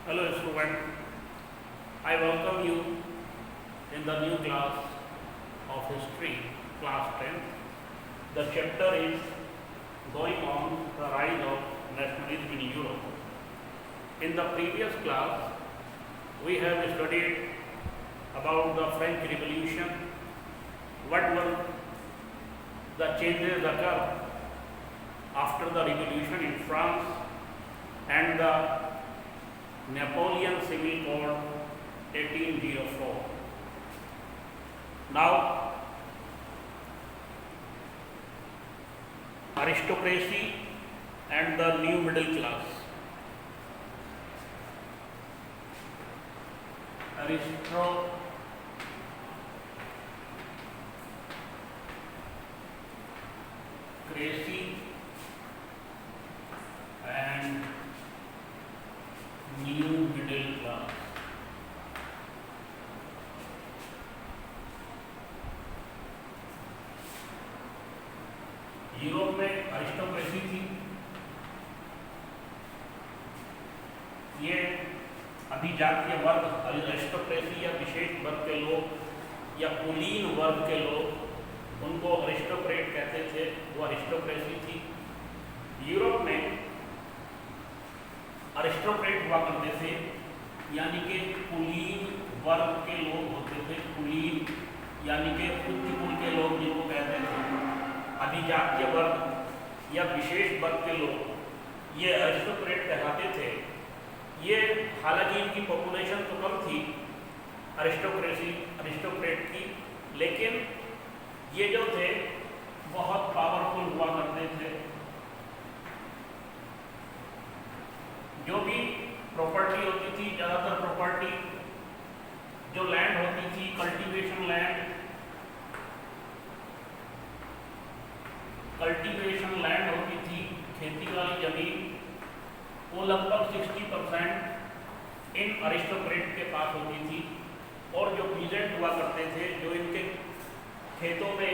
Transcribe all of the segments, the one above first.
Hello student, I welcome you in the new class of history, class 10. The chapter is going on the rise of nationalism in Europe. In the previous class, we have studied about the French Revolution, what were the changes occurred after the revolution in France, and the Napoleon Civil Code 1804. Now, aristocracy and the new middle class. Aristocracy and new middle class. Europe में aristocracy थी। ये अभिजातीय वर्ग, aristocracy या विशेष वर्ग के लोग या कुलीन वर्ग के लोग, उनको अरिस्टोक्रेट कहते थे, वो अरिस्टोक्रेसी थी। यूरोप में अरिस्टोक्रेट हुआ करते थे, यानी कि कुलीन वर्ग के लोग होते थे। कुलीन यानी कि उच्च कुल के लोग जिनको कहते थे, अभिजातीय वर्ग या विशेष वर्ग के लोग, ये अरिस्टोक्रेट कहलाते थे। ये हालांकि इनकी पॉपुलेशन तो कम थी अरिस्टोक्रेट की, लेकिन ये जो थे बहुत पावरफुल हुआ करते थे। जो भी प्रॉपर्टी होती थी, ज़्यादातर प्रॉपर्टी जो लैंड होती थी, कल्टीवेशन लैंड होती थी, खेती वाली जमीन, वो लगभग 60% इन अरिस्टोक्रेट के पास होती थी। और जो पीजेंट हुआ करते थे, जो इनके खेतों में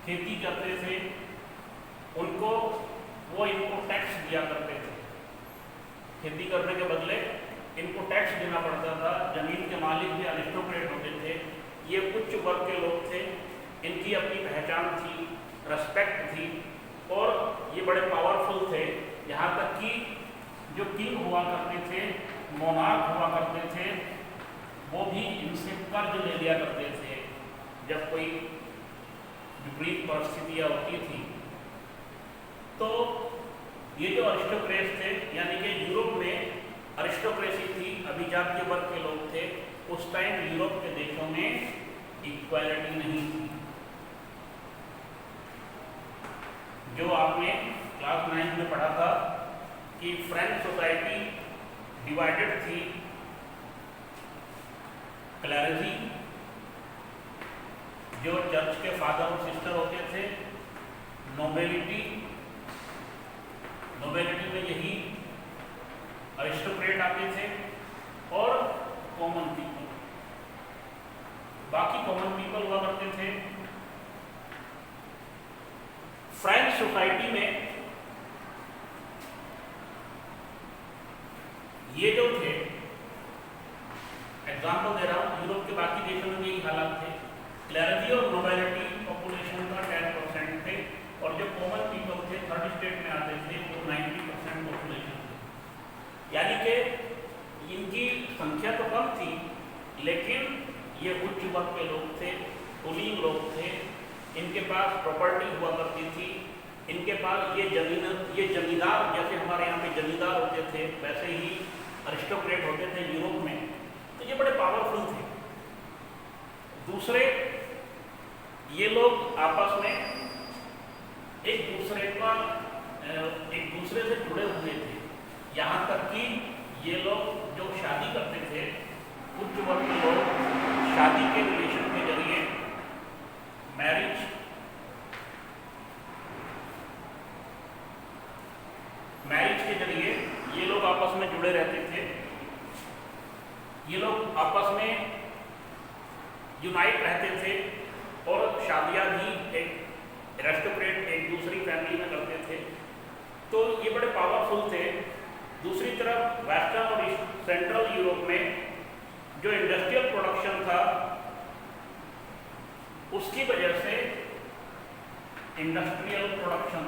खेती करते थे, वो इनको टैक्स दिया करते थे। खेती करने के बदले इनको टैक्स देना पड़ता था। जमीन के मालिक भी अरिस्टोक्रेट होते थे। ये उच्च वर्ग के लोग थे, इनकी अपनी पहचान थी, रेस्पेक्ट थी, और ये बड़े पावरफुल थे। यहाँ तक कि जो किंग हुआ करते थे, मोनार्क हुआ करते थे, वो भी इनसे कर्ज ले लिया करते थे जब कोई विपरीत परिस्थितियाँ होती थी। तो ये जो अरिस्टोक्रेट थे, यानी कि यूरोप में अरिस्टोक्रेसी थी, अभिजातीय वर्ग के लोग थे। उस टाइम यूरोप के देशों में इक्वालिटी नहीं थी। जो आपने क्लास 9 में पढ़ा था कि फ्रेंच सोसाइटी डिवाइडेड थी, क्लैरिजी जो चर्च के फादर और सिस्टर होते थे, नोबेलिटी में यही अरिस्टोक्रेट आते थे, और कॉमन पीपल। बाकी कॉमन पीपल हुआ करते थे। फ्रेंच सोसाइटी में ये जो थे, एग्जाम्पल दे रहा हूँ, यूरोप के बाकी देशों में यही हालात थे। क्लैरिटी और नोबेलिटी पॉपुलेशन का 10% थे, और जो कॉमन पीपल थे थर्ड स्टेट में आते थे, वो 90% पॉपुलेशन थे। यानी कि इनकी संख्या तो कम थी, लेकिन ये उच्च वर्ग के लोग थे, कुलीन लोग थे। इनके पास प्रॉपर्टी हुआ करती थी, इनके पास ये जमींदार, जैसे हमारे यहाँ पे जमींदार होते थे, वैसे ही अरिस्टोक्रेट होते थे यूरोप में। तो ये बड़े पावरफुल थे। दूसरे, ये लोग आपस में एक दूसरे से जुड़े हुए थे। यहाँ तक कि ये लोग जो शादी करते थे, उच्च वर्ग के लोग शादी के रिलेशन के जरिए, मैरिज के जरिए ये लोग आपस में जुड़े रहते थे। ये लोग आपस में यूनाइट रहते थे, और शादियाँ भी एक एरिस्टोक्रेट एक दूसरी फैमिली में करते थे। तो ये बड़े पावरफुल थे। दूसरी तरफ वेस्टर्न और सेंट्रल यूरोप में जो इंडस्ट्रियल प्रोडक्शन था उसकी वजह से इंडस्ट्रियल प्रोडक्शन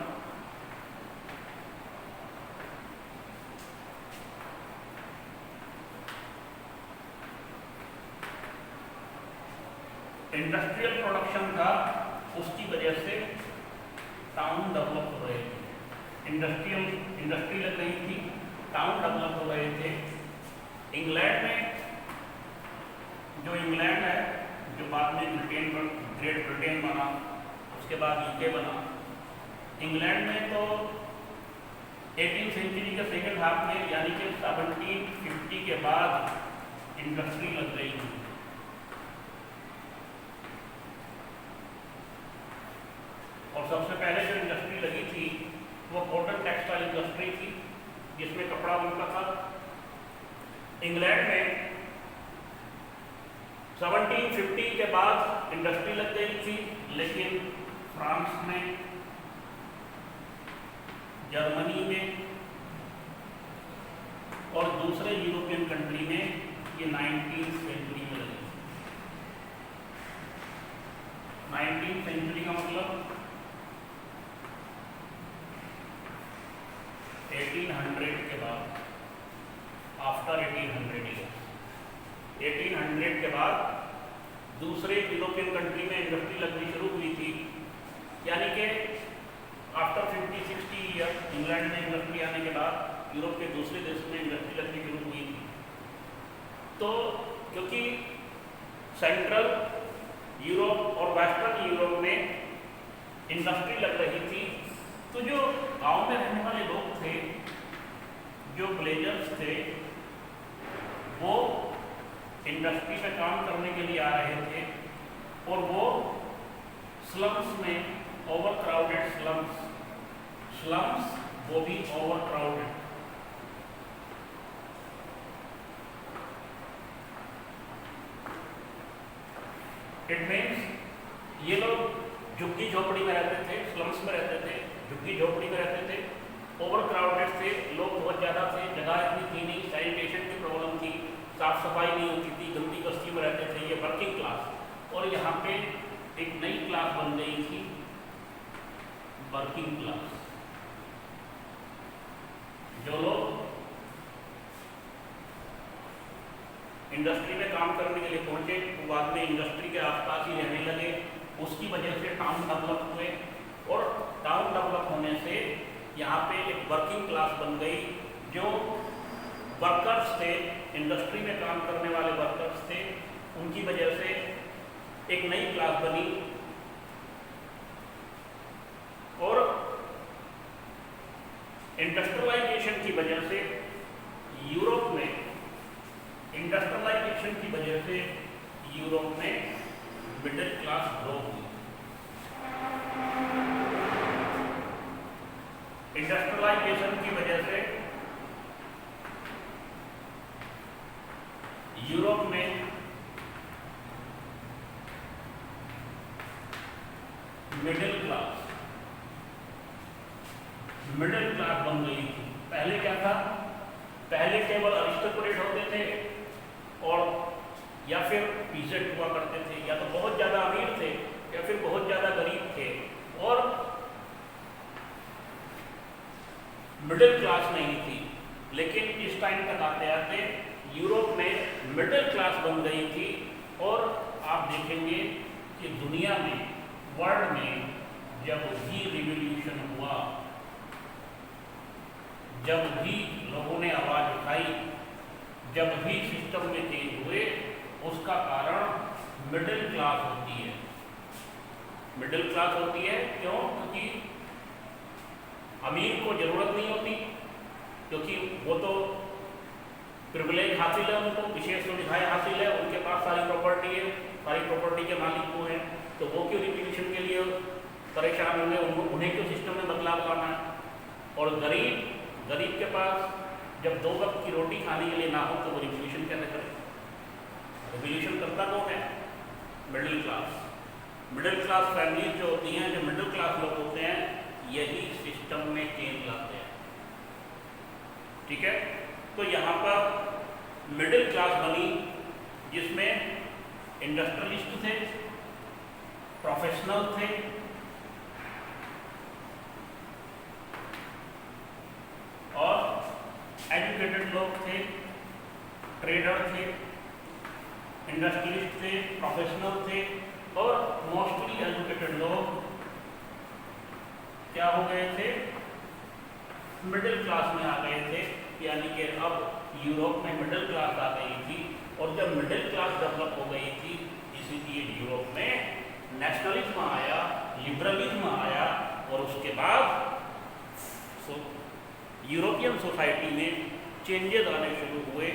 था उसकी वजह से टाउन डेवलप हो रहे थे, इंडस्ट्री लग रही थी, टाउन डेवलप हो रहे थे। इंग्लैंड में जो इंग्लैंड है, जो बाद में ग्रेट ब्रिटेन बना, उसके बाद यूके बना, इंग्लैंड में तो 18वीं सेंचुरी के सेकेंड हाफ में यानी कि 1750 के बाद इंडस्ट्री लग रही थी। और सबसे पहले जो इंडस्ट्री लगी थी वो कॉटन टेक्सटाइल इंडस्ट्री थी, जिसमें कपड़ा बनता था। इंग्लैंड में 1750 के बाद इंडस्ट्री लग गई थी, लेकिन फ्रांस में, जर्मनी में और दूसरे यूरोपियन कंट्री में ये 19वीं सेंचुरी में लगी। 19वीं सेंचुरी का मतलब 1800 के बाद, आफ्टर 1800 के बाद दूसरे यूरोपियन कंट्री में इंडस्ट्री लगनी शुरू हुई थी। यानी कि आफ्टर 50-60 ईयर इंग्लैंड में इंडस्ट्री आने के बाद यूरोप के दूसरे देश में इंडस्ट्री लगनी शुरू हुई थी। तो क्योंकि सेंट्रल यूरोप और वेस्टर्न यूरोप में इंडस्ट्री लग रही थी, तो जो गांव में रहने वाले लोग थे, जो विलेजर्स थे, वो इंडस्ट्री में काम करने के लिए आ रहे थे और वो स्लम्स में, ओवर क्राउडेड स्लम्स वो भी ओवर क्राउडेड। इट मीन्स ये लोग झुग्गी झोपड़ी में रहते थे, स्लम्स में रहते थे, झुग्गी झोपड़ी में रहते थे, ओवर क्राउडेड थे, लोग बहुत ज़्यादा थे, जगह इतनी थी नहीं, सैनिटेशन की प्रॉब्लम थी, साफ सफाई नहीं होती थी, गंदी बस्ती में रहते थे ये वर्किंग क्लास। और यहाँ पे एक नई क्लास बन गई थी, वर्किंग क्लास। जो लोग इंडस्ट्री में काम करने के लिए पहुंचे वो बाद में इंडस्ट्री के आसपास ही रहने लगे, उसकी वजह से टाउन डेवलप हुए और टाउन डेवलप होने से यहाँ पे एक वर्किंग क्लास बन गई। जो वर्कर्स थे, इंडस्ट्री में काम करने वाले वर्कर्स थे, उनकी वजह से एक नई क्लास बनी। और इंडस्ट्रियलाइजेशन की वजह से यूरोप में, इंडस्ट्रियलाइजेशन की वजह से यूरोप में मिडिल क्लास ग्रो हुई। इंडस्ट्रियलाइजेशन की वजह से यूरोप में मिडिल क्लास बन गई थी। पहले क्या था? पहले केवल अरिस्टोक्रेट होते थे और या फिर पीसेंट हुआ करते थे, या तो बहुत ज़्यादा अमीर थे या फिर बहुत ज़्यादा गरीब थे, और मिडिल क्लास नहीं थी। लेकिन इस टाइम तक आते आते यूरोप में मिडिल क्लास बन गई थी। और आप देखेंगे कि दुनिया में, वर्ल्ड में जब भी रिवॉल्यूशन हुआ, जब भी लोगों ने आवाज़ उठाई, जब भी सिस्टम में चेंज हुए, उसका कारण मिडिल क्लास होती है। मिडिल क्लास होती है क्यों? क्योंकि अमीर को ज़रूरत नहीं होती, क्योंकि वो तो प्रिविलेज हासिल है, उनको विशेष सुविधाएं हासिल है, उनके पास सारी प्रॉपर्टी है, सारी प्रॉपर्टी के मालिक वो हैं, तो वो क्यों रिवॉल्यूशन के लिए परेशान होंगे? उन्हें क्यों सिस्टम में बदलाव लाना है? और गरीब के पास जब 2 वक्त की रोटी खाने के लिए ना हो तो वो रिवॉल्यूशन कैसे करे? रिवॉल्यूशन करता कौन है? Middle class. Middle class families जो होती हैं, जो मिडिल क्लास लोग होते हैं, यही सिस्टम में चेंज लाते हैं। ठीक है? तो यहाँ पर मिडिल क्लास बनी, जिसमें इंडस्ट्रियलिस्ट थे, प्रोफेशनल थे, और एजुकेटेड लोग थे, ट्रेडर थे, इंडस्ट्रियलिस्ट थे, प्रोफेशनल थे, और मोस्टली एजुकेटेड लोग क्या हो गए थे, मिडिल क्लास में आ गए थे। यानी कि अब यूरोप में मिडिल क्लास आ गई थी, और जब मिडिल क्लास डेवलप हो गई थी, इसीलिए यूरोप में नेशनलिज्म आया, लिबरलिज्म आया, और उसके बाद यूरोपियन सोसाइटी में चेंजेस आने शुरू हुए।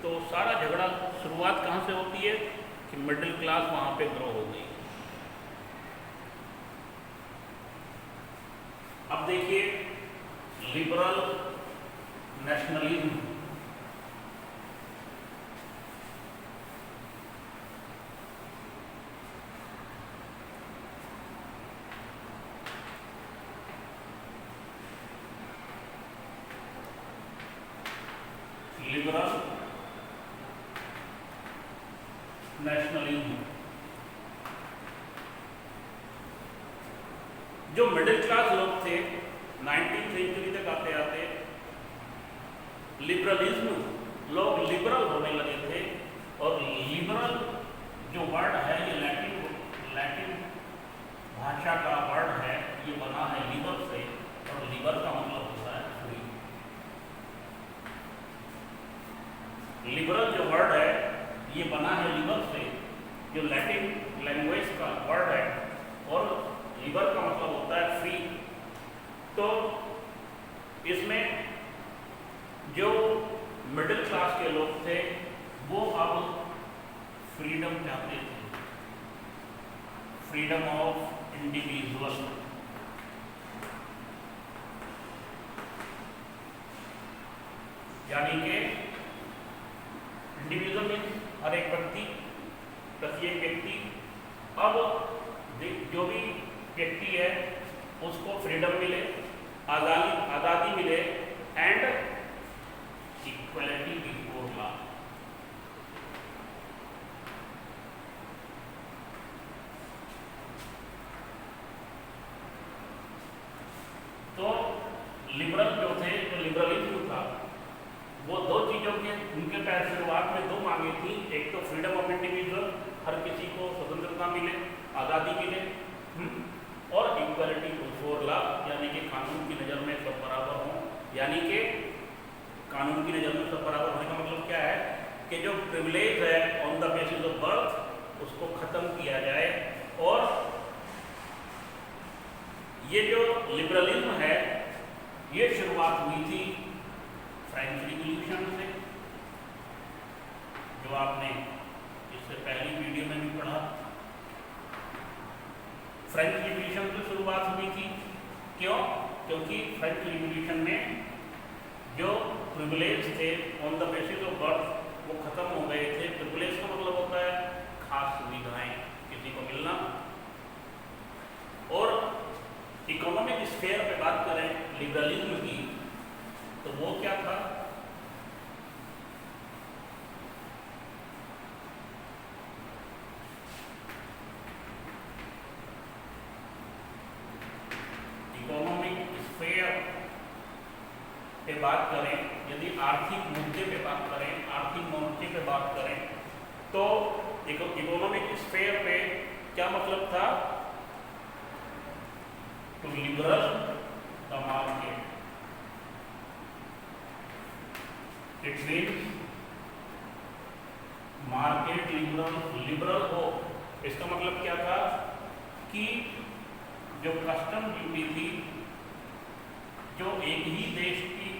तो सारा झगड़ा शुरुआत कहाँ से होती है कि मिडिल क्लास वहाँ पे ग्रो हो गई। अब देखिए लिबरल नेशनलिज्म, लिबरल नेशनलिज्म जो मिडिल क्लास लोग थे 19वीं सेंचुरी तक आते आते लिबरलिज्म, लोग लिबरल होने लगे थे। और लिबरल जो वर्ड है ये लैटिन भाषा का वर्ड है, ये बना है लिबर से, और लिबर का मतलब होता है फ्री। लिबरल जो वर्ड है ये बना है लिबर से, जो लैटिन लैंग्वेज का वर्ड है, और लिबर का मतलब होता है फ्री। तो इसमें जो मिडिल क्लास के लोग थे वो अब फ्रीडम चाहते थे, फ्रीडम ऑफ इंडिविजुअल। यानी कि इंडिविजुअल मीन्स हर एक व्यक्ति, प्रत्येक व्यक्ति, अब जो भी व्यक्ति है उसको फ्रीडम मिले, आज़ादी मिले, एंड इक्वलिटी बिफोर लॉ। तो लिबरल जो थे, जो लिबरलिज्म था, वो दो चीज़ों के उनके पास शुरुआत में दो मांगे थी। एक तो फ्रीडम ऑफ इंडिविजुअल, हर किसी को स्वतंत्रता मिले, आज़ादी मिले, और इक्वलिटी बिफोर लॉ, यानी कि कानून की नज़र में सब बराबर हों। यानी कि कानून की नज़र में सब बराबर होने का मतलब क्या है कि जो प्रिविलेज है on the basis of birth उसको ख़त्म किया जाए। और ये जो लिबरलिज्म है ये शुरुआत हुई थी फ्रेंच रिवॉल्यूशन से, जो आपने इससे पहली वीडियो में भी पढ़ा। फ्रेंच रिवॉल्यूशन से शुरुआत हुई थी। क्यों? क्योंकि फ्रेंच रिवॉल्यूशन में जो प्रिविलेज थे on the basis of birth वो खत्म हो गए थे। प्रिविलेज का मतलब होता है खास सुविधाएं किसी को मिलना। और इकोनॉमिक स्फेयर पे बात करें लिबरलिज्म की, तो वो क्या था? इकोनॉमिक स्फेयर पे बात करें, यदि आर्थिक मुद्दे पे बात करें, आर्थिक मोर्चे पे बात करें, तो इकोनॉमिक स्फेयर पे क्या मतलब था? To liberal the market. It means market liberal हो। इसका मतलब क्या था कि जो कस्टम ड्यूटी थी, जो एक ही देश की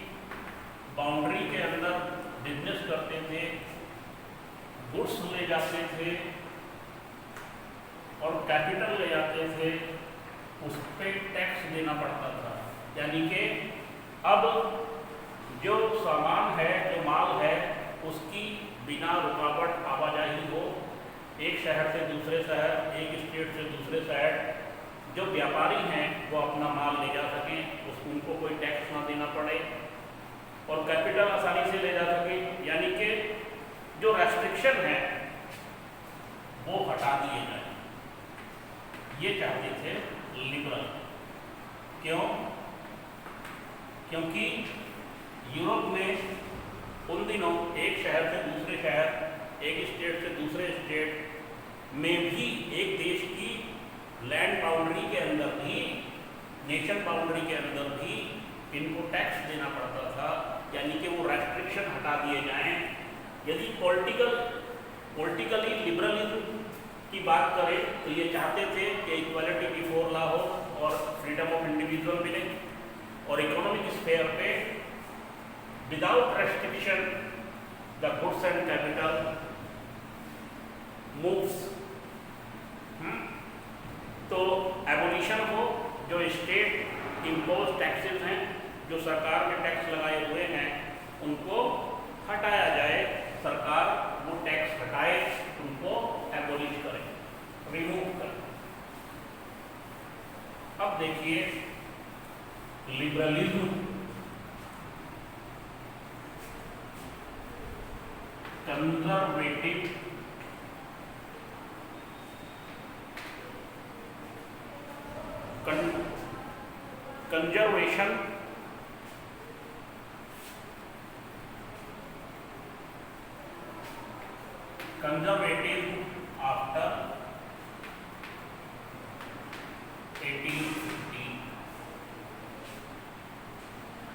बाउंड्री के अंदर बिजनेस करते थे, गुड्स ले जाते थे और कैपिटल ले जाते थे, उस पर टैक्स देना पड़ता था। यानी कि अब जो सामान है, जो माल है, उसकी बिना रुकावट आवाजाही हो, एक शहर से दूसरे शहर, एक स्टेट से दूसरे शहर, जो व्यापारी हैं वो अपना माल ले जा सकें, उनको कोई टैक्स ना देना पड़े, और कैपिटल आसानी से ले जा सके। यानी कि रेस्ट्रिक्शन है वो हटा दिए जाए, ये चाहते थे लिबरल। क्यों? क्योंकि यूरोप में उन दिनों एक शहर से दूसरे शहर, एक स्टेट से दूसरे स्टेट में भी एक देश की लैंड बाउंड्री के अंदर भी, नेशन बाउंड्री के अंदर भी इनको टैक्स देना पड़ता था, यानी कि वो रेस्ट्रिक्शन हटा दिए जाएं। यदि पॉलिटिकली लिबरलिज्म की बात करें तो ये चाहते थे कि इक्वालिटी बिफोर लॉ हो और फ्रीडम ऑफ इंडिविजुअल मिले, और इकोनॉमिक स्फेयर पे without restriction the goods and capital moves. तो एबोलिशन हो, जो स्टेट इम्पोज टैक्सेस हैं, जो सरकार ने टैक्स लगाए हुए हैं, उनको हटाया जाए, सरकार वो टैक्स हटाए, उनको एबोलिश करे, रिमूव करे। अब देखिए liberalism conservative conservation conservative after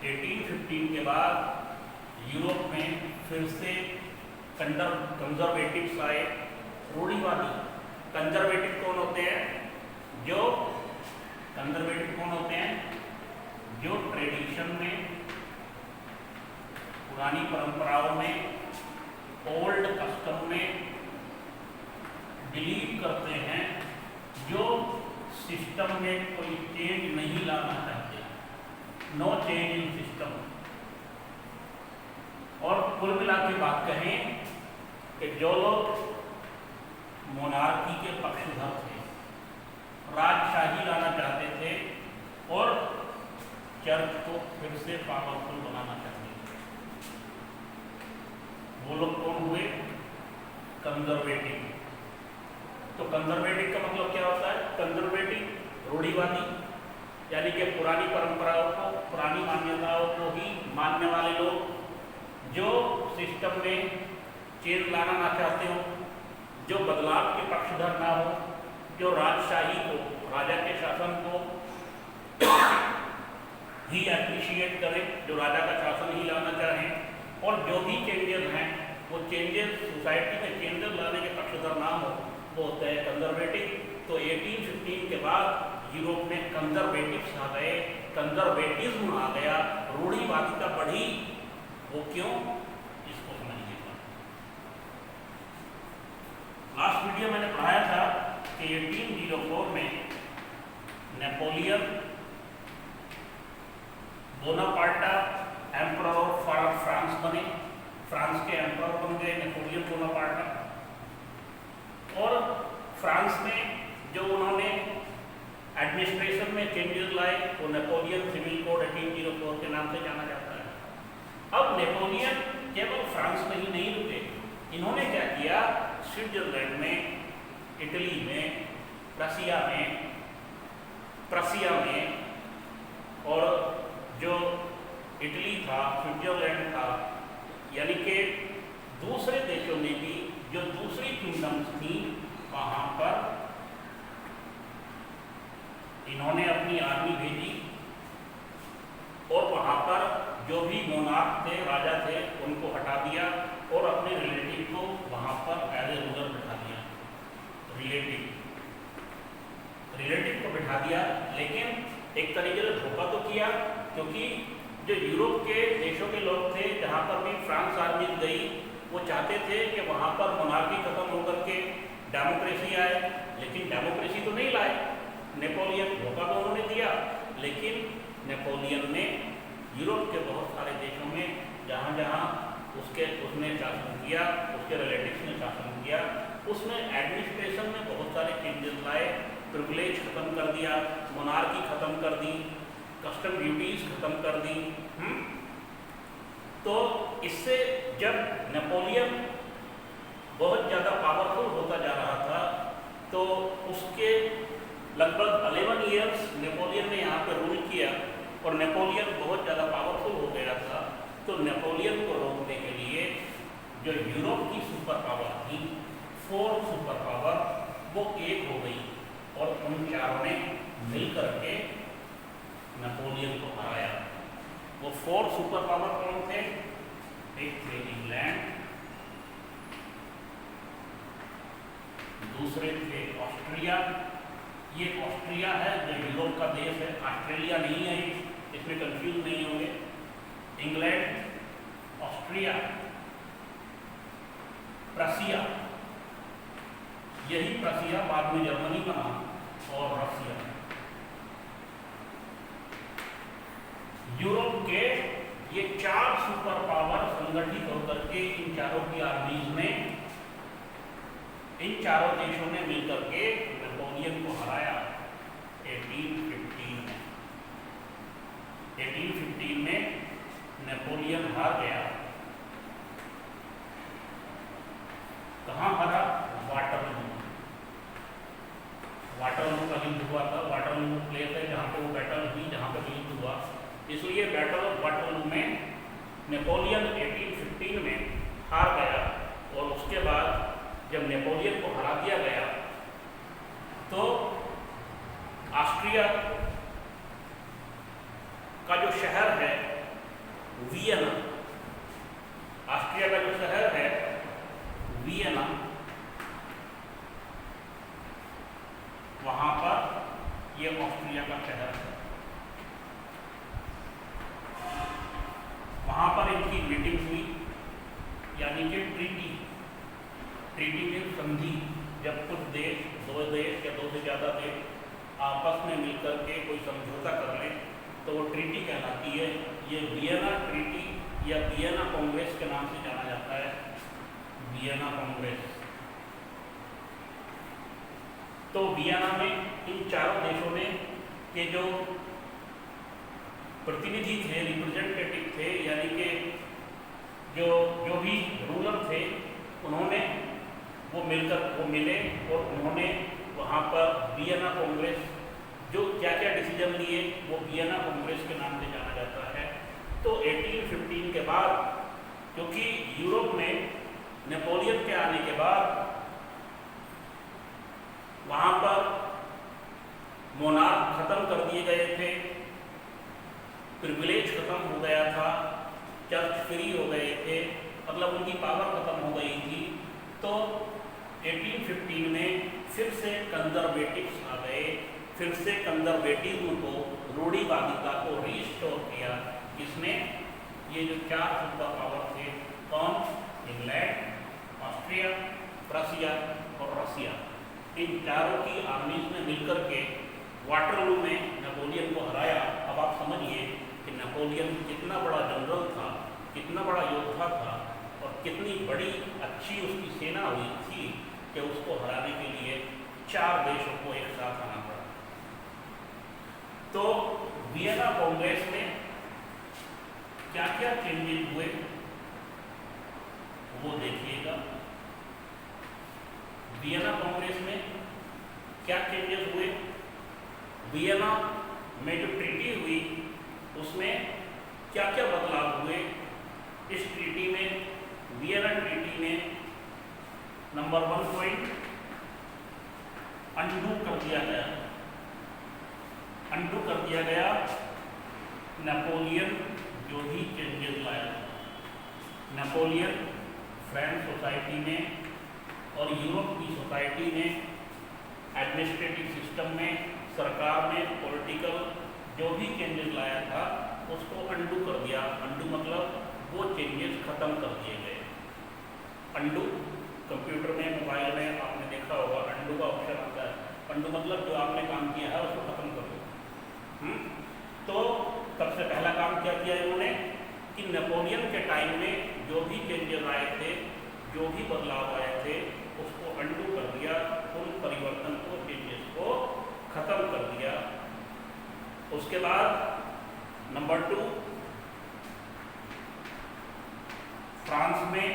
1815 के बाद यूरोप में फिर से कंजर्वेटिव्स आए, रूढ़िवादी। कंजर्वेटिव कौन होते हैं? जो ट्रेडिशन में, पुरानी परंपराओं में, ओल्ड कस्टम में बिलीव करते हैं, जो सिस्टम में कोई चेंज नहीं लाना चाहते, नो चेंज इन सिस्टम। और कुल मिला के बात कहें कि जो लोग मोनार्की के पक्षधर थे, राजशाही लाना चाहते थे और चर्च को फिर से पावरफुल बनाना चाहते थे, वो लोग कौन हुए? कंजर्वेटिव। तो कंजर्वेटिव का मतलब क्या होता है? कंजर्वेटिव रूढ़िवादी, यानी कि पुरानी परंपराओं को, पुरानी मान्यताओं को ही मानने वाले लोग, जो सिस्टम में चेंज लाना ना चाहते हो, जो बदलाव के पक्षधर ना हो, जो राजशाही को, राजा के शासन को ही एप्रिशिएट करें, जो राजा का शासन ही लाना चाहें, और जो भी चेंजेस हैं वो चेंजेस सोसाइटी में चेंजेस लाने के पक्षधर ना हो, वो होता है कंजर्वेटिव। तो 1815 के बाद यूरोप में कंजर्वेटिव्स आ गए, कंजर्वेटिज्म आ गया, रूढ़िवादिता बढ़ी। वो क्यों? इसको समझिएगा। लास्ट वीडियो मैंने पढ़ाया था कि 1804 में नेपोलियन बोनापार्टा एम्परर ऑफ फ्रांस बने, फ्रांस के एम्परर बन गए नेपोलियन बोनापार्टा। और फ्रांस में जो उन्होंने एडमिनिस्ट्रेशन में चेंजेस लाए, वो नेपोलियन सिविल कोड 1804 के नाम से जाना जाता है। अब नेपोलियन केवल फ्रांस में ही नहीं रुके, इन्होंने क्या किया? स्विट्जरलैंड में, इटली में, प्रसिया में, और जो इटली था, स्विट्जरलैंड था, यानी कि दूसरे देशों में भी जो दूसरी किंगडम्स थी, वहाँ पर इन्होंने अपनी आर्मी भेजी, और वहाँ पर जो भी मोनार्क थे, राजा थे, उनको हटा दिया और अपने रिलेटिव को वहाँ पर एज ए रूलर बिठा दिया। रिलेटिव को बिठा दिया, लेकिन एक तरीके से धोखा तो किया, क्योंकि जो यूरोप के देशों के लोग थे, जहाँ पर भी फ्रांस आर्मी गई, वो चाहते थे कि वहाँ पर मोनार्की खत्म होकर के डेमोक्रेसी आए, लेकिन डेमोक्रेसी तो नहीं लाए नेपोलियन। धोखा तो उन्होंने दिया, लेकिन नेपोलियन ने यूरोप के बहुत सारे देशों में जहाँ जहाँ उसने शासन किया, उसके रिलेटिव्स ने शासन किया, उसमें एडमिनिस्ट्रेशन में बहुत सारे चेंजेस लाए, प्रिविलेज खत्म कर दिया, मोनार्की खत्म कर दी, कस्टम ड्यूटीज खत्म कर दी। तो इससे जब नेपोलियन बहुत ज़्यादा पावरफुल होता जा रहा था, तो उसके लगभग 11 ईयर्स नेपोलियन ने यहाँ पर रूल किया और नेपोलियन बहुत ज़्यादा पावरफुल हो गया था। तो नेपोलियन को रोकने के लिए जो यूरोप की सुपर पावर थी, 4 सुपर पावर, वो एक हो गई और उन चारों ने मिल करके नेपोलियन को हराया। वो 4 सुपर पावर कौन थे? एक थे इंग्लैंड, दूसरे थे ऑस्ट्रिया, ये ऑस्ट्रिया है जो यूरोप का देश है, ऑस्ट्रेलिया नहीं है, इसमें कंफ्यूज नहीं होंगे। इंग्लैंड, ऑस्ट्रिया, प्रसिया, यही प्रसिया बाद में जर्मनी बना, और रसिया। यूरोप के ये 4 सुपर पावर संगठित होकर के इन चारों की आर्मीज ने, इन चारों देशों ने मिलकर के नेपोलियन को हराया 1815 में। 1815 में नेपोलियन हार गया। कहाँ हारा? वाटरलू। वाटरलू का युद्ध हुआ था। वाटरलू प्लेस है जहाँ पे वो बैटल हुई, जहाँ पे युद्ध हुआ, इसलिए बैटल ऑफ वाटरलू में नेपोलियन 1815 में हार गया। और उसके बाद जब नेपोलियन को हरा दिया गया तो ऑस्ट्रिया का जो शहर है वियना, ऑस्ट्रिया का जो शहर है वियना, वहां पर ये ऑस्ट्रिया का शहर है, वहां पर इनकी मीटिंग हुई, यानी कि ट्रीटी में संधि। जब कुछ देश, 2 देश या 2 से ज़्यादा देश आपस में मिलकर के कोई समझौता कर लें तो वो ट्रीटी कहलाती है। ये वियना ट्रीटी या वियना कांग्रेस के नाम से जाना जाता है, वियना कांग्रेस। तो वियना में इन चारों देशों ने के जो प्रतिनिधि थे, रिप्रेजेंटेटिव थे, यानी कि जो भी रूलर थे, उन्होंने वो मिले और उन्होंने वहाँ पर वियना कांग्रेस, जो क्या क्या डिसीजन लिए वो वियना कांग्रेस के नाम से जाना जाता है। तो 1815 के बाद, क्योंकि यूरोप में नेपोलियन के आने के बाद वहाँ पर मोनार्क खत्म कर दिए गए थे, प्रिविलेज खत्म हो गया था, चर्च फ्री हो गए थे, मतलब उनकी पावर खत्म हो गई थी। तो 1815 में फिर से कंजर्वेटिव्स आ गए, फिर से कंजर्वेटिज्म को, रूढ़िवादिता को रीस्टोर किया। किसने? ये जो 4 सुपर पावर थे, कौन? इंग्लैंड, ऑस्ट्रिया, प्रसिया और रसिया। इन चारों की आर्मीज ने मिलकर के वाटरलू में नेपोलियन को हराया। अब आप समझिए कि नेपोलियन कितना बड़ा जनरल था, कितना बड़ा योद्धा था और कितनी बड़ी अच्छी उसकी सेना हुई थी कि उसको हराने के लिए 4 देशों को एक साथ आना पड़ा। तो वियना कांग्रेस में क्या क्या चेंजेस हुए वो देखिएगा। वियना कांग्रेस में क्या चेंजेस हुए? वियना में जो ट्रीटी हुई उसमें क्या क्या बदलाव हुए? इस ट्रीटी में, वियना ट्रीटी में नंबर 1 पॉइंट अंडू कर दिया गया। अंडू कर दिया गया नेपोलियन जो भी चेंजेस लाया। नेपोलियन फ्रेंच सोसाइटी में और यूरोप की सोसाइटी में, एडमिनिस्ट्रेटिव सिस्टम में, सरकार में, पॉलिटिकल जो भी चेंजेस लाया था उसको अंडू कर दिया। अंडू मतलब वो चेंजेस खत्म कर दिए गए। अंडू कंप्यूटर में, मोबाइल में आपने देखा होगा, अंडू का ऑप्शन आता है। अंडू मतलब जो आपने काम किया है उसको खत्म कर दो। तो सबसे पहला काम क्या किया इन्होंने कि नेपोलियन के टाइम में जो भी चेंजेस आए थे, जो भी बदलाव आए थे, उसको अंडू कर दिया, उन परिवर्तन को, चेंजेस को खत्म कर दिया। उसके बाद नंबर 2, फ्रांस में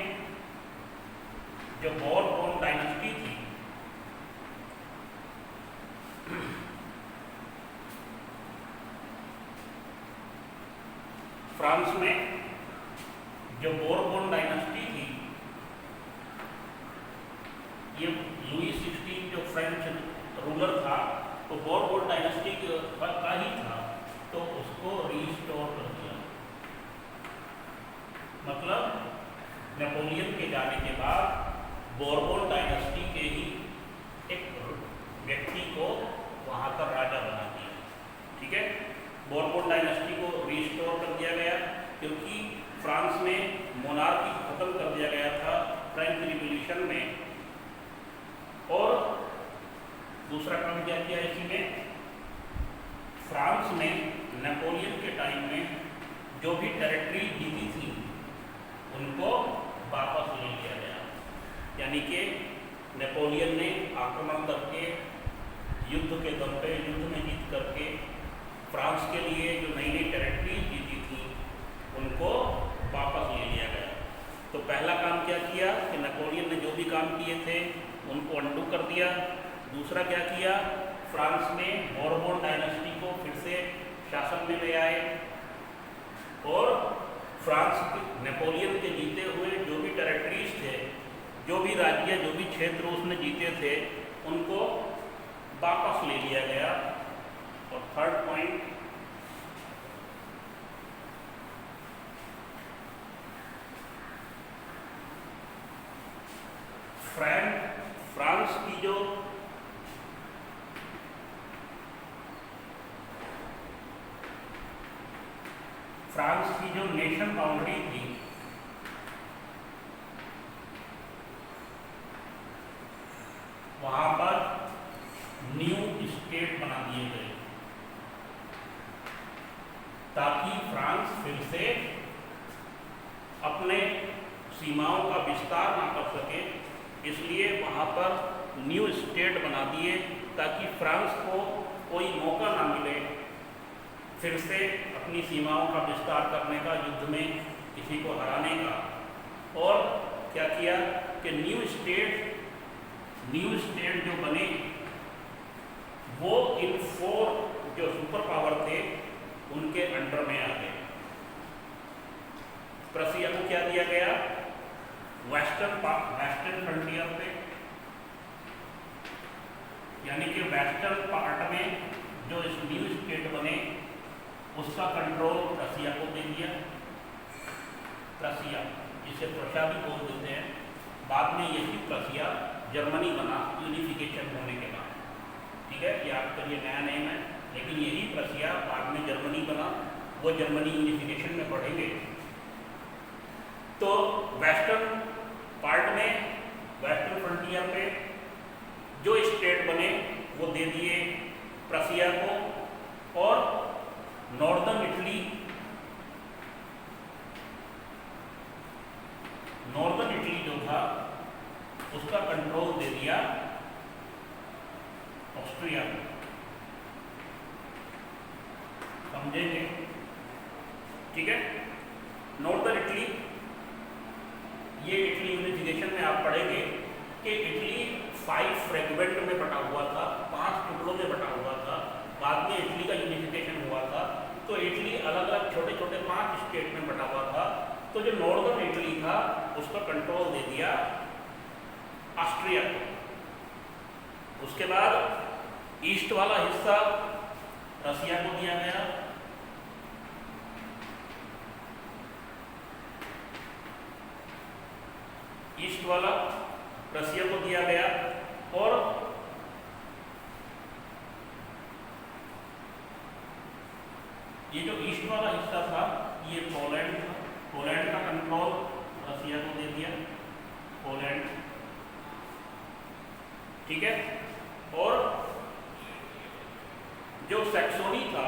जो बोरबोन डायनेस्टी थी, फ्रांस में जो बोरबोन डायनेस्टी थी, ये लुई 16 जो फ्रेंच रूलर था, तो बोरबोन डायनेस्टी का ही था, तो उसको रीस्टोर कर दिया। मतलब नेपोलियन के जाने के बाद बोरबोन डायनेस्टी के ही एक व्यक्ति को वहाँ का राजा बना दिया। ठीक है, बोरबोन डायनेस्टी को रीस्टोर कर दिया गया क्योंकि फ्रांस में मोनार्की खत्म कर दिया गया था फ्रेंच रिवॉल्यूशन में। और दूसरा काम क्या किया इसी में, फ्रांस ने नेपोलियन के टाइम में जो भी टेरिटरी जीती थी उनको वापस ले लिया गया। यानी कि नेपोलियन ने आक्रमण करके युद्ध के दम पे युद्ध में जीत करके फ्रांस के लिए जो नई नई टेरिटरी जीती थी उनको वापस ले लिया गया। तो पहला काम क्या किया कि नेपोलियन ने जो भी काम किए थे उनको अंडू कर दिया। दूसरा क्या किया, फ्रांस में बोरबोन डायनेस्टी को फिर से शासन में ले आए और फ्रांस के नेपोलियन के जीते हुए जो भी टेरिटरीज थे, जो भी राज्य, जो भी क्षेत्र उसने जीते थे, उनको वापस ले लिया गया। और थर्ड पॉइंट, फ्रांस की जो नेशन बाउंड्री थी, वहां पर न्यू स्टेट बना दिए गए ताकि फ्रांस फिर से अपने सीमाओं का विस्तार ना कर सके। इसलिए वहां पर न्यू स्टेट बना दिए ताकि फ्रांस को कोई मौका ना मिले फिर से अपनी सीमाओं का विस्तार करने का, युद्ध में किसी को हराने का। और क्या किया कि न्यू स्टेट जो बने वो इन 4 जो सुपर पावर थे उनके अंडर में आ गए। प्रसिया को क्या दिया गया, वेस्टर्न फ्रंटियर पे, यानी कि वेस्टर्न पार्ट में जो इस न्यू स्टेट बने उसका कंट्रोल प्रसिया को दे दिया। प्रसिया, जिसे प्रशा भी बोल देते हैं, बाद में यही प्रसिया जर्मनी बना यूनिफिकेशन होने के बाद। ठीक है, ये आपका ये नया नेम है, लेकिन यही प्रसिया बाद में जर्मनी बना, वो जर्मनी यूनिफिकेशन में पढ़ेंगे। तो वेस्टर्न पार्ट में, वेस्टर्न फ्रंटियर पे जो स्टेट बने वो दे दिए प्रसिया को, और नॉर्दर्न इटली जो था उसका कंट्रोल दे दिया ऑस्ट्रिया को। समझेंगे? ठीक है, नॉर्दर्न इटली, ये इटली यूनिफिकेशन में आप पढ़ेंगे कि इटली 5 फ्रेगमेंट में बटा हुआ था, 5 टुकड़ों में बटा हुआ था। बाद में इटली का यूनिफिकेशन हुआ था तो इटली अलग अलग छोटे छोटे 5 स्टेट में बटा हुआ था। तो जो नॉर्दर्न इटली था उसका कंट्रोल दे दिया ऑस्ट्रिया को। उसके बाद ईस्ट वाला हिस्सा रसिया को दिया गया। ईस्ट वाला रसिया को दिया गया, और ये जो ईस्ट वाला हिस्सा था ये पोलैंड था। पोलैंड का कंट्रोल रसिया को दे दिया, पोलैंड। ठीक है, और जो सैक्सोनी था,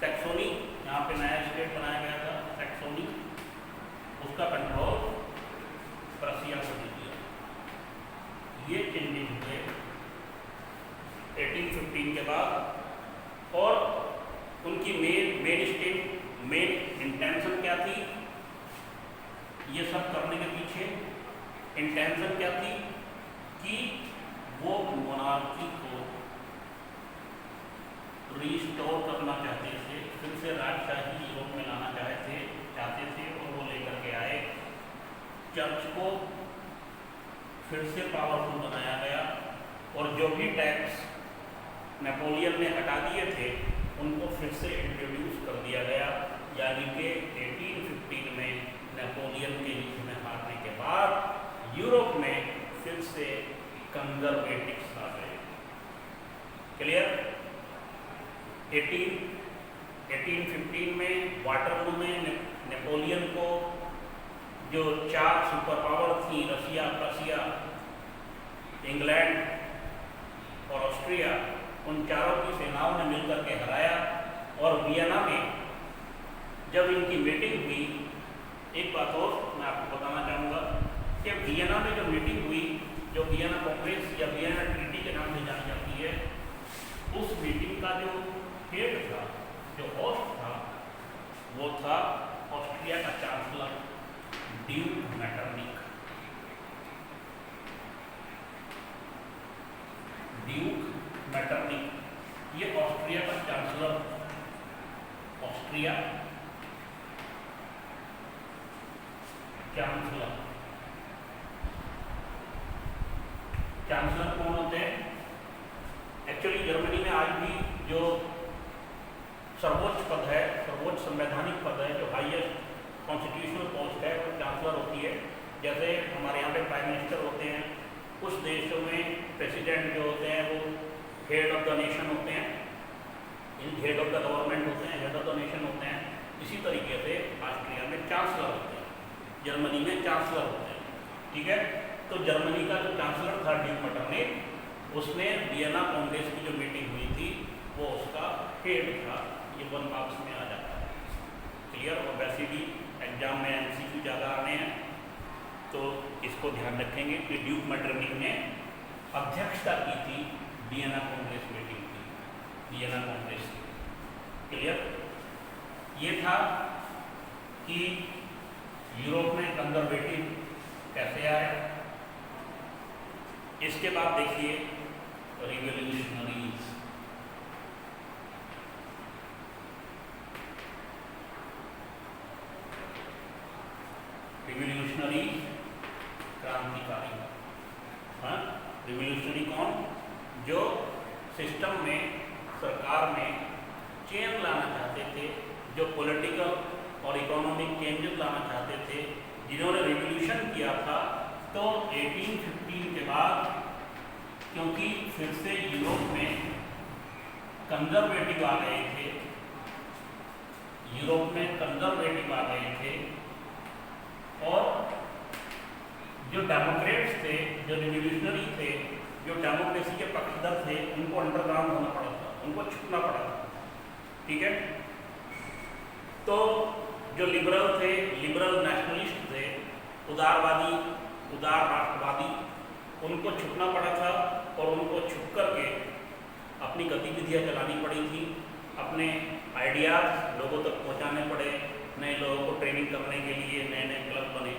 सैक्सोनी यहाँ पे नया स्टेट बनाया गया था, सैक्सोनी, उसका कंट्रोल रसिया को दे दिया। ये चेंजेस हुए 1815 के बाद। और उनकी मेन इंटेंशन क्या थी, ये सब करने के पीछे इंटेंशन क्या थी कि वो मोनार्की को रिस्टोर करना चाहते थे, फिर से राजशाही यूरोप में लाना चाहते थे और वो लेकर के आए। चर्च को फिर से पावरफुल बनाया गया और जो भी टैक्स नेपोलियन ने हटा दिए थे उनको फिर से इंट्रोड्यूस कर दिया गया, यानी कि 1815 में नेपोलियन के युद्ध में हारने के बाद यूरोप में फिर से कंजर्वेटिव्स आ गए। क्लियर? 1815 में वाटरलू में नेपोलियन को जो 4 सुपर पावर थी, रशिया, प्रशिया, इंग्लैंड और ऑस्ट्रिया, उन चारों की सेनाओं ने मिलकर के हराया। और वियना में जब इनकी मीटिंग हुई, एक बात और मैं आपको बताना चाहूँगा कि वियना में जो मीटिंग हुई, जो वियना कांग्रेस या वियना ट्रीटी के नाम से जानी जाती है, उस मीटिंग का जो हेड था, जो होस्ट था, वो था ऑस्ट्रिया का chancellor Duke Metternich. Duke Metternich ये ऑस्ट्रिया का चांसलर, ऑस्ट्रिया चांसलर। चांसलर कौन होते हैं? एक्चुअली जर्मनी में आज भी जो सर्वोच्च पद है, सर्वोच्च संवैधानिक पद है, जो हाईएस्ट कॉन्स्टिट्यूशनल पोस्ट है, वो चांसलर होती है। जैसे हमारे यहाँ पे प्राइम मिनिस्टर होते हैं, कुछ देशों में प्रेसिडेंट जो होते हैं वो हेड ऑफ द नेशन होते हैं, हेड ऑफ द गवर्नमेंट होते हैं, हेड ऑफ द नेशन होते हैं। इसी तरीके से ऑस्ट्रिया में चांसलर होते हैं, जर्मनी में चांसलर होते हैं। ठीक है, तो जर्मनी का जो चांसलर था ड्यूक मेटरनिक, उसने वियना कांग्रेस की जो मीटिंग हुई थी वो उसका हेड था। ये 1 मार्क्स में आ जाता है। क्लियर? और वैसे भी एग्जाम में MCQ ज़्यादा आने हैं, तो इसको ध्यान रखेंगे कि ड्यूक मेटरनिक ने अध्यक्षता की थी वियना कांग्रेस मीटिंग की, वियना कांग्रेस की। क्लियर? ये था कि यूरोप में कंजर्वेटिव कैसे आए। इसके बाद देखिए रिवॉल्यूशनरीज। रिवॉल्यूशनरी क्रांतिकारी। हाँ, रिवॉल्यूशनरी कौन? जो सिस्टम में सरकार में चेंज लाना चाहते थे, जो पॉलिटिकल और इकोनॉमिक चेंजेस लाना चाहते थे, जिन्होंने रिवॉल्यूशन किया था। तो 1815 के बाद क्योंकि फिर से यूरोप में कंजर्वेटिव आ गए थे, यूरोप में कंजर्वेटिव आ गए थे, और जो डेमोक्रेट्स थे, जो रिवॉल्यूशनरी थे, जो डेमोक्रेसी के पक्षधर थे, उनको अंडरग्राउंड होना पड़ा था, उनको छुपना पड़ा था। ठीक है, तो जो लिबरल थे, लिबरल नेशनलिस्ट थे, उदारवादी, उदार राष्ट्रवादी, उनको छुपना पड़ा था और उनको छुप करके अपनी गतिविधियां चलानी पड़ी थी, अपने आइडियाज़ लोगों तक पहुंचाने पड़े, नए लोगों को ट्रेनिंग करने के लिए नए नए क्लब बने।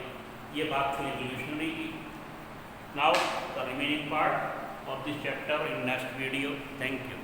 ये बात थी रिवॉल्यूशनरी की। Now the remaining part of this chapter in next video. Thank you.